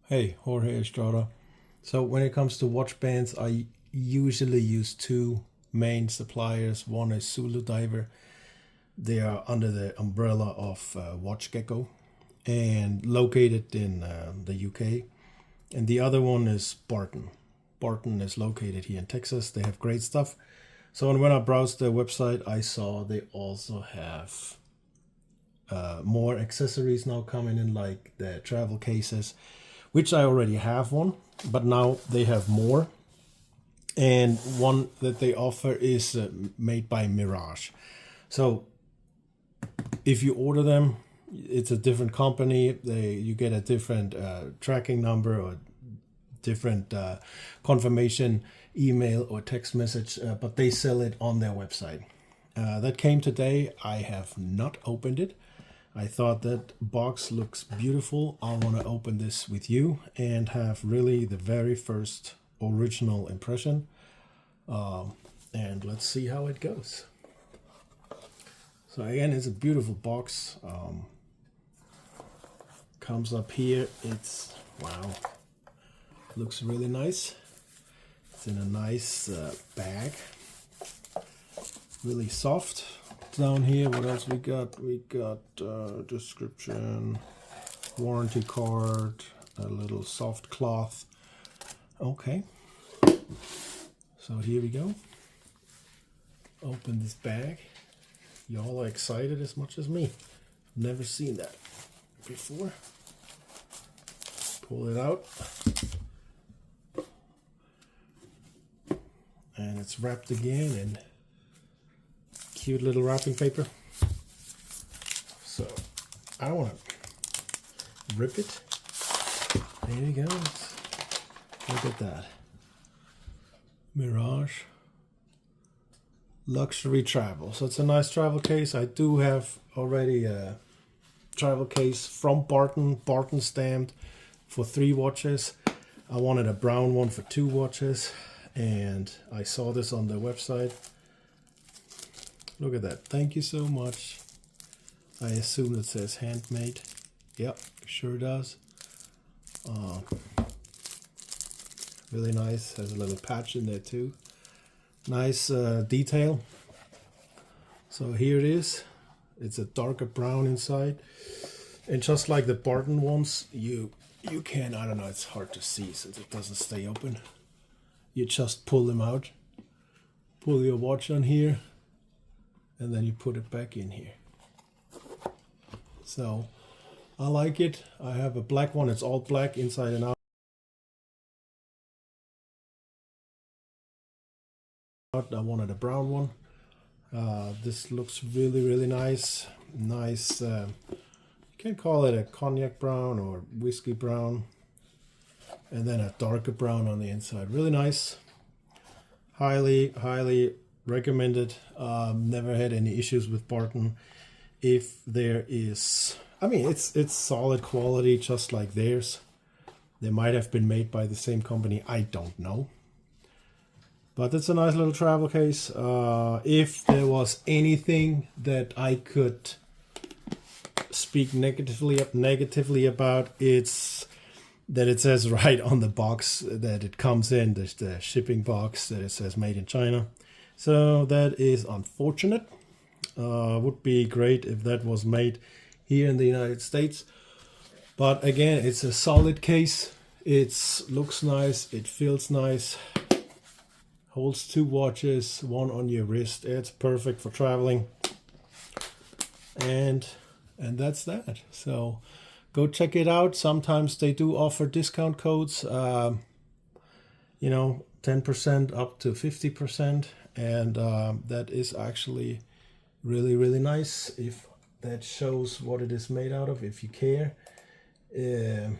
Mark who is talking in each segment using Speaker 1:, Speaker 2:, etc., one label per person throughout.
Speaker 1: Hey, Jorge Estrada. So when it comes to watch bands, I usually use two main suppliers. One is Zulu Diver. They are under the umbrella of Watch Gecko and located in the UK. And the other one is Barton. Barton is located here in Texas. They have great stuff. So when I browsed their website, I saw they also have more accessories now coming in, like the travel cases, which I already have one, but now they have more. And one that they offer is made by Mirage. So if you order them, it's a different company. You get a different tracking number or different confirmation email or text message, but they sell it on their website. That came today. I have not opened it. I thought that box looks beautiful. I want to open this with you and have really the very first original impression. And let's see how it goes. So again, it's a beautiful box. Comes up here. It's wow. Looks really nice. It's in a nice bag. Really soft. Down here, what else we got? We got description, warranty card, a little soft cloth. Okay. So here we go. Open this bag. Y'all are excited as much as me. Never seen that before. Pull it out. And it's wrapped again in cute little wrapping paper. So I want to rip it. There you go. Look at that. Mirage Luxury Travel. So it's a nice travel case. I do have already a travel case from Barton stamped for 3 watches. I wanted a brown one for 2 watches, and I saw this on their website. Look at that. Thank you so much. I assume it says handmade. Yep, sure does. Really nice. Has a little patch in there too. Nice detail. So here it is. It's a darker brown inside. And just like the Barton ones, you can, I don't know, it's hard to see since it doesn't stay open. You just pull them out. Pull your watch on here. And then you put it back in here. So I like it. I have a black one. It's all black inside and out. I wanted a brown one. This looks really nice. Nice. You can call it a cognac brown or whiskey brown. And then a darker brown on the inside. Really nice. Highly recommended. Never had any issues with Barton. If there is, I mean, it's solid quality, just like theirs. They might have been made by the same company. I don't know. But it's a nice little travel case. If there was anything that I could speak negatively about, it's that it says right on the box that it comes in. There's the shipping box that it says made in China. So that is unfortunate. Would be great if that was made here in the United States. But again, it's a solid case. It looks nice. It feels nice. Holds 2 watches, one on your wrist. It's perfect for traveling. And that's that. So go check it out. Sometimes they do offer discount codes. 10% up to 50%. And that is actually really nice. If that shows what it is made out of, if you care. It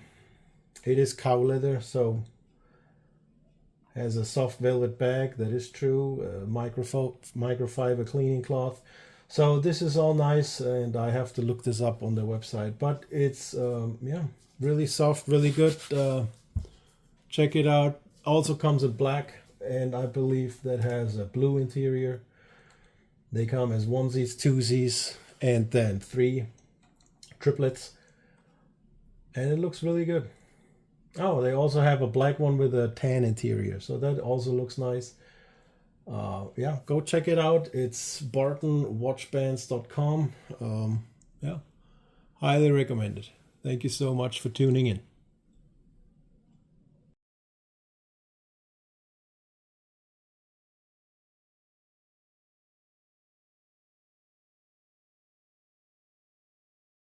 Speaker 1: is cow leather, so has a soft velvet bag. That is true. Microfiber cleaning cloth. So this is all nice, and I have to look this up on their website. But it's really soft, really good. Check it out. Also comes in black, and I believe that has a blue interior. They come as onesies, twosies, and then 3 triplets. And it looks really good. Oh, they also have a black one with a tan interior, so that also looks nice. Yeah, go check it out. It's bartonwatchbands.com. Yeah, highly recommended. Thank you so much for tuning in.